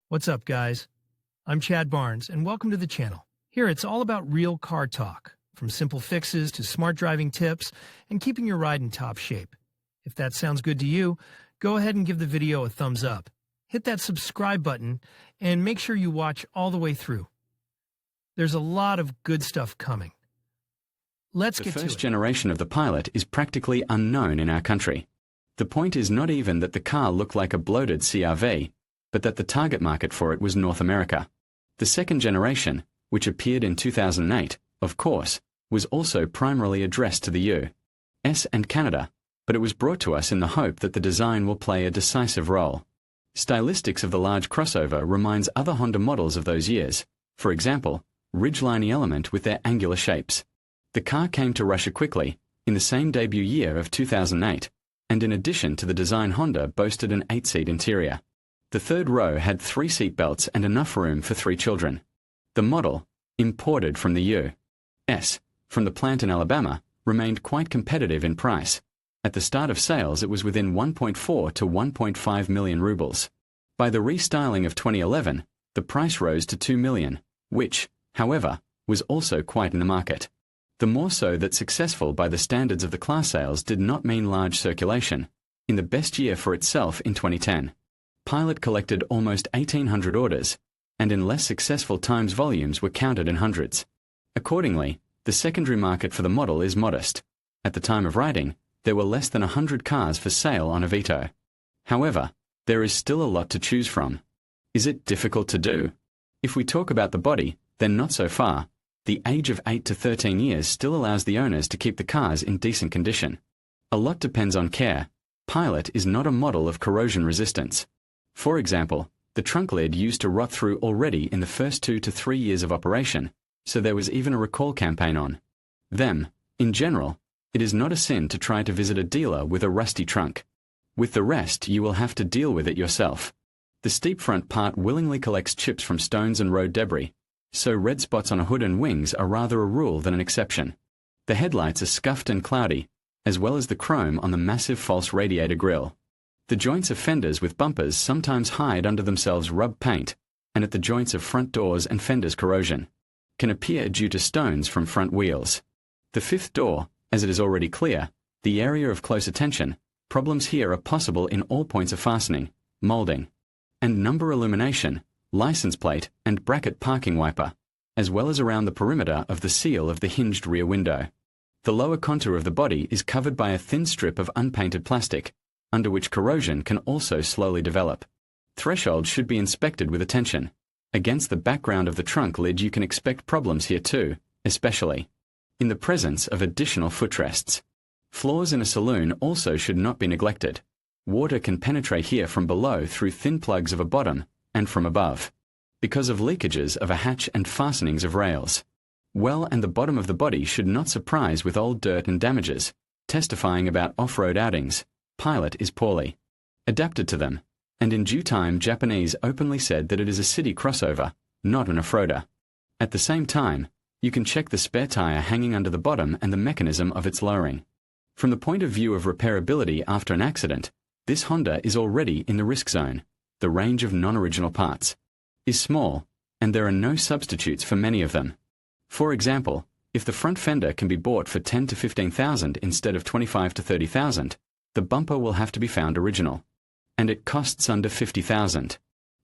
What's up, guys? I'm Chad Barnes, and welcome to the channel. Here, it's all about real car talk, from simple fixes to smart driving tips and keeping your ride in top shape. If that sounds good to you, go ahead and give the video a thumbs up. Hit that subscribe button and make sure you watch all the way through. There's a lot of good stuff coming. Let's get to it. The first generation of the Pilot is practically unknown in our country. The point is not even that the car looked like a bloated CR-V, but that the target market for it was North America. The second generation, which appeared in 2008, of course, was also primarily addressed to the U.S. and Canada, but it was brought to us in the hope that the design will play a decisive role. Stylistics of the large crossover reminds other Honda models of those years, for example, ridgeliney element with their angular shapes. The car came to Russia quickly, in the same debut year of 2008, and in addition to the design, Honda boasted an 8-seat interior. The third row had 3 seat belts and enough room for 3 children. The model, imported from the U.S. from the plant in Alabama, remained quite competitive in price. At the start of sales, it was within 1.4 to 1.5 million rubles. By the restyling of 2011, the price rose to 2 million, which, however, was also quite in the market. The more so that successful by the standards of the class sales did not mean large circulation. In the best year for itself in 2010, Pilot collected almost 1,800 orders, and in less successful times volumes were counted in hundreds. Accordingly, the secondary market for the model is modest. At the time of writing, there were less than 100 cars for sale on Avito. However, there is still a lot to choose from. Is it difficult to do? If we talk about the body, then not so far. The age of 8 to 13 years still allows the owners to keep the cars in decent condition. A lot depends on care. Pilot is not a model of corrosion resistance. For example, the trunk lid used to rot through already in the first 2 to 3 years of operation, so there was even a recall campaign on them. In general, it is not a sin to try to visit a dealer with a rusty trunk. With the rest, you will have to deal with it yourself. The steep front part willingly collects chips from stones and road debris, so red spots on a hood and wings are rather a rule than an exception. The headlights are scuffed and cloudy, as well as the chrome on the massive false radiator grille. The joints of fenders with bumpers sometimes hide under themselves rub paint, and at the joints of front doors and fenders corrosion can appear due to stones from front wheels. The fifth door, as it is already clear, the area of close attention, problems here are possible in all points of fastening, molding, and number illumination, license plate and bracket parking wiper, as well as around the perimeter of the seal of the hinged rear window. The lower contour of the body is covered by a thin strip of unpainted plastic, under which corrosion can also slowly develop. Thresholds should be inspected with attention. Against the background of the trunk lid, you can expect problems here too, especially in the presence of additional footrests. Floors in a saloon also should not be neglected. Water can penetrate here from below through thin plugs of a bottom, and from above, because of leakages of a hatch and fastenings of rails. Well, and the bottom of the body should not surprise with old dirt and damages, testifying about off-road outings. Pilot is poorly adapted to them, and in due time Japanese openly said that it is a city crossover, not an off-roader. At the same time, you can check the spare tire hanging under the bottom and the mechanism of its lowering. From the point of view of repairability after an accident, this Honda is already in the risk zone. The range of non-original parts is small, and there are no substitutes for many of them. For example, if the front fender can be bought for 10 to 15,000 instead of 25 to 30,000, the bumper will have to be found original, and it costs under 50,000.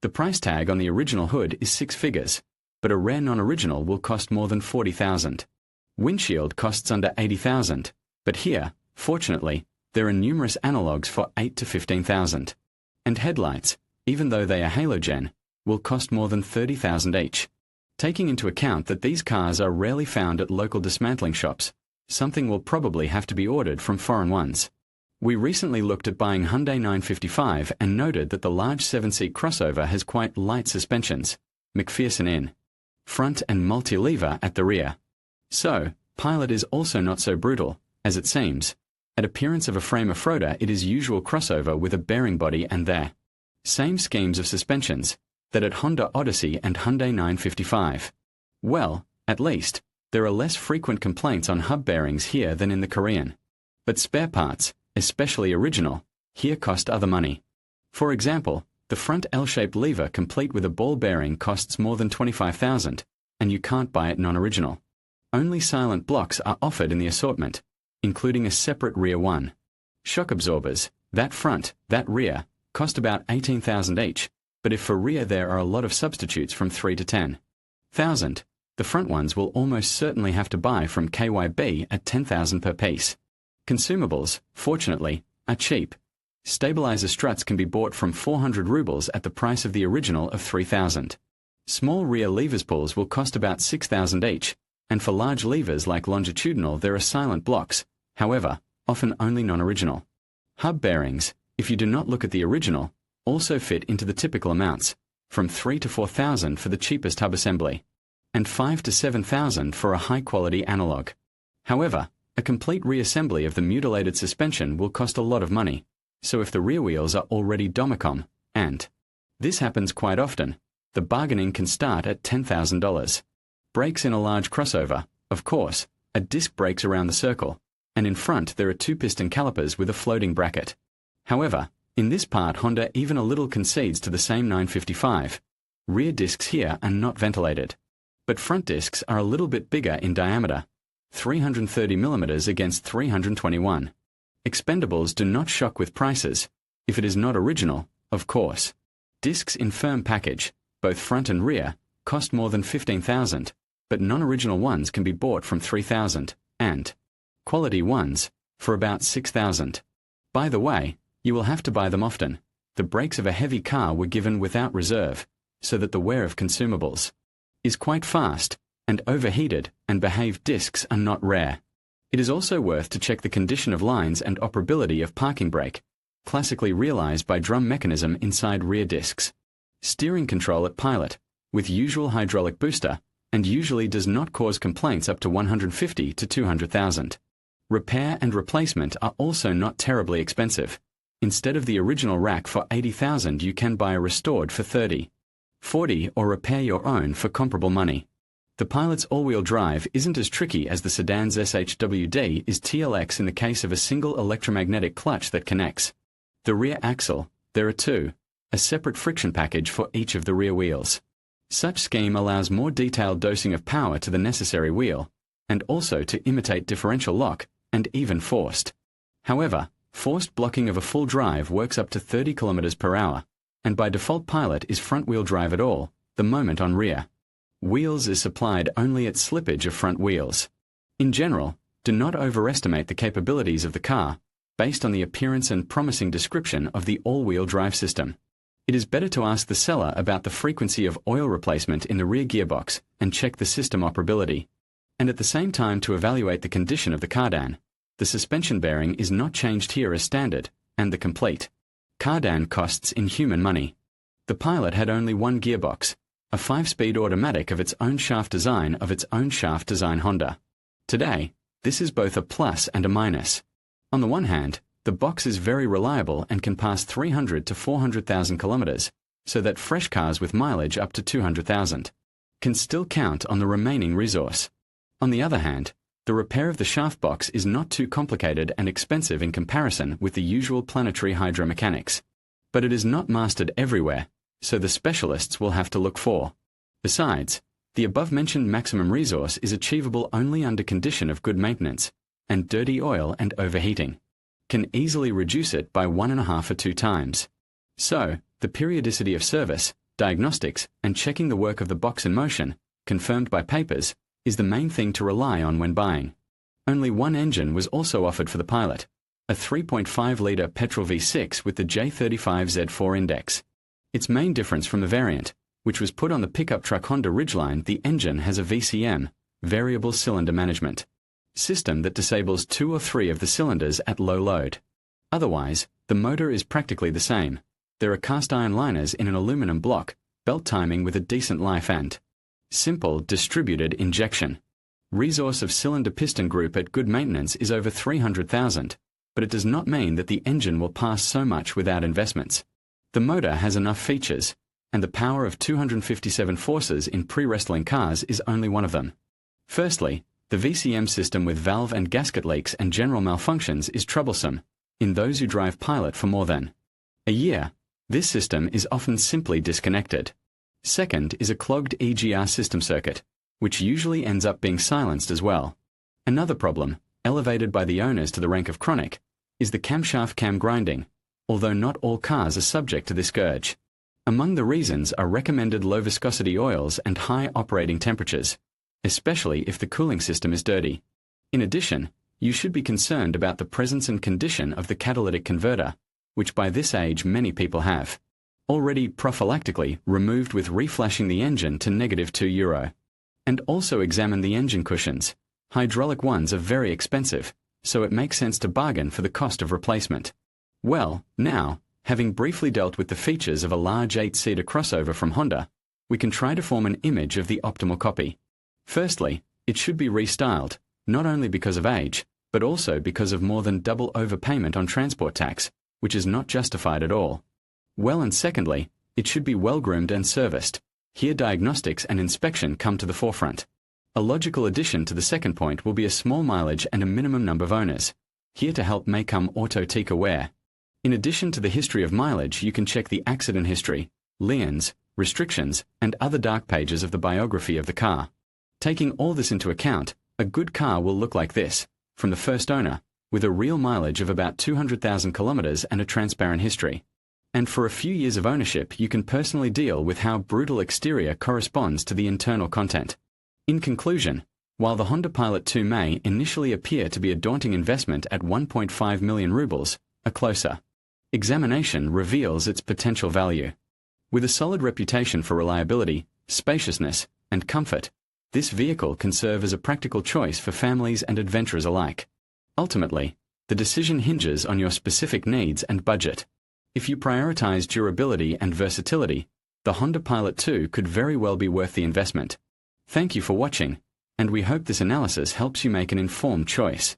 The price tag on the original hood is 6 figures, but a rare non-original will cost more than 40,000. Windshield costs under 80,000, but here, fortunately, there are numerous analogues for 8 to 15,000. And headlights, even though they are halogen, will cost more than 30,000 each. Taking into account that these cars are rarely found at local dismantling shops, something will probably have to be ordered from foreign ones. We recently looked at buying Hyundai 955 and noted that the large 7-seat crossover has quite light suspensions, McPherson in front and multi-lever at the rear. So, Pilot is also not so brutal, as it seems. At appearance of a frame off-roader, it is usual crossover with a bearing body and their same schemes of suspensions that at Honda Odyssey and Hyundai 955. Well, at least, there are less frequent complaints on hub bearings here than in the Korean. But spare parts, especially original, here cost other money. For example, The front L-shaped lever complete with a ball bearing costs more than $25,000, and you can't buy it non-original. Only silent blocks are offered in the assortment, including a separate rear one. Shock absorbers, that front, that rear, cost about $18,000 each, but if for rear there are a lot of substitutes from $3,000 to $10,000, the front ones will almost certainly have to buy from KYB at $10,000 per piece. Consumables, fortunately, are cheap. Stabilizer struts can be bought from 400 rubles at the price of the original of $3,000. Small rear levers pulls will cost about $6,000 each, and for large levers like longitudinal there are silent blocks, however, often only non-original. Hub bearings, if you do not look at the original, also fit into the typical amounts, from $3,000 to $4,000 for the cheapest hub assembly, and $5,000 to $7,000 for a high-quality analog. However, a complete reassembly of the mutilated suspension will cost a lot of money, so if the rear wheels are already Domicom, and this happens quite often, the bargaining can start at $10,000. Brakes in a large crossover, of course, are disc brakes around the circle, and in front there are two piston calipers with a floating bracket. However, in this part Honda even a little concedes to the same 955. Rear discs here are not ventilated, but front discs are a little bit bigger in diameter, 330 mm against 321. Expendables do not shock with prices, if it is not original, of course. Discs in firm package, both front and rear, cost more than $15,000, but non-original ones can be bought from $3,000, and quality ones, for about $6,000. By the way, you will have to buy them often. The brakes of a heavy car were given without reserve, so that the wear of consumables is quite fast, and overheated and behaved discs are not rare. It is also worth to check the condition of lines and operability of parking brake, classically realized by drum mechanism inside rear discs. Steering control at pilot, with usual hydraulic booster, and usually does not cause complaints up to $150,000 to $200,000. Repair and replacement are also not terribly expensive. Instead of the original rack for $80,000 you can buy a restored for $30,000, $40,000 or repair your own for comparable money. The Pilot's all-wheel drive isn't as tricky as the sedan's SHWD is TLX in the case of a single electromagnetic clutch that connects the rear axle. There are two, a separate friction package for each of the rear wheels. Such scheme allows more detailed dosing of power to the necessary wheel, and also to imitate differential lock, and even forced. However, forced blocking of a full drive works up to 30 km per hour, and by default Pilot is front-wheel drive at all, the moment on rear wheels is supplied only at slippage of front wheels. In general, do not overestimate the capabilities of the car, based on the appearance and promising description of the all-wheel drive system. It is better to ask the seller about the frequency of oil replacement in the rear gearbox and check the system operability, and at the same time to evaluate the condition of the cardan. The suspension bearing is not changed here as standard, and the complete cardan costs inhuman money. The Pilot had only one gearbox, a 5-speed automatic of its own shaft design Honda. Today, this is both a plus and a minus. On the one hand, the box is very reliable and can pass 300 to 400,000 kilometers, so that fresh cars with mileage up to 200,000 can still count on the remaining resource. On the other hand, the repair of the shaft box is not too complicated and expensive in comparison with the usual planetary hydromechanics. But it is not mastered everywhere, so the specialists will have to look for. Besides, the above-mentioned maximum resource is achievable only under condition of good maintenance, and dirty oil and overheating can easily reduce it by 1.5 or 2 times. So, the periodicity of service, diagnostics, and checking the work of the box in motion, confirmed by papers, is the main thing to rely on when buying. Only one engine was also offered for the Pilot, a 3.5-litre petrol V6 with the J35Z4 index. Its main difference from the variant, which was put on the pickup truck Honda Ridgeline, the engine has a VCM, variable cylinder management system that disables 2 or 3 of the cylinders at low load. Otherwise, the motor is practically the same. There are cast iron liners in an aluminum block, belt timing with a decent life and simple distributed injection. Resource of cylinder piston group at good maintenance is over 300,000, but it does not mean that the engine will pass so much without investments. The motor has enough features, and the power of 257 forces in pre-wrestling cars is only one of them. Firstly, the VCM system with valve and gasket leaks and general malfunctions is troublesome in those who drive Pilot for more than a year. This system is often simply disconnected. Second is a clogged EGR system circuit, which usually ends up being silenced as well. Another problem, elevated by the owners to the rank of chronic, is the camshaft cam grinding, although not all cars are subject to this scourge. Among the reasons are recommended low viscosity oils and high operating temperatures, especially if the cooling system is dirty. In addition, you should be concerned about the presence and condition of the catalytic converter, which by this age many people have already prophylactically removed with reflashing the engine to -€2. And also examine the engine cushions. Hydraulic ones are very expensive, so it makes sense to bargain for the cost of replacement. Well, now, having briefly dealt with the features of a large 8-seater crossover from Honda, we can try to form an image of the optimal copy. Firstly, it should be restyled, not only because of age, but also because of more than double overpayment on transport tax, which is not justified at all. Well, and secondly, it should be well groomed and serviced. Here diagnostics and inspection come to the forefront. A logical addition to the second point will be a small mileage and a minimum number of owners. Here to help may come Autoteak Aware. In addition to the history of mileage, you can check the accident history, liens, restrictions, and other dark pages of the biography of the car. Taking all this into account, a good car will look like this, from the first owner, with a real mileage of about 200,000 kilometers and a transparent history. And for a few years of ownership, you can personally deal with how brutal exterior corresponds to the internal content. In conclusion, while the Honda Pilot 2 may initially appear to be a daunting investment at 1.5 million rubles, a closer examination reveals its potential value. With a solid reputation for reliability, spaciousness, and comfort, this vehicle can serve as a practical choice for families and adventurers alike. Ultimately, the decision hinges on your specific needs and budget. If you prioritize durability and versatility, the Honda Pilot 2 could very well be worth the investment. Thank you for watching, and we hope this analysis helps you make an informed choice.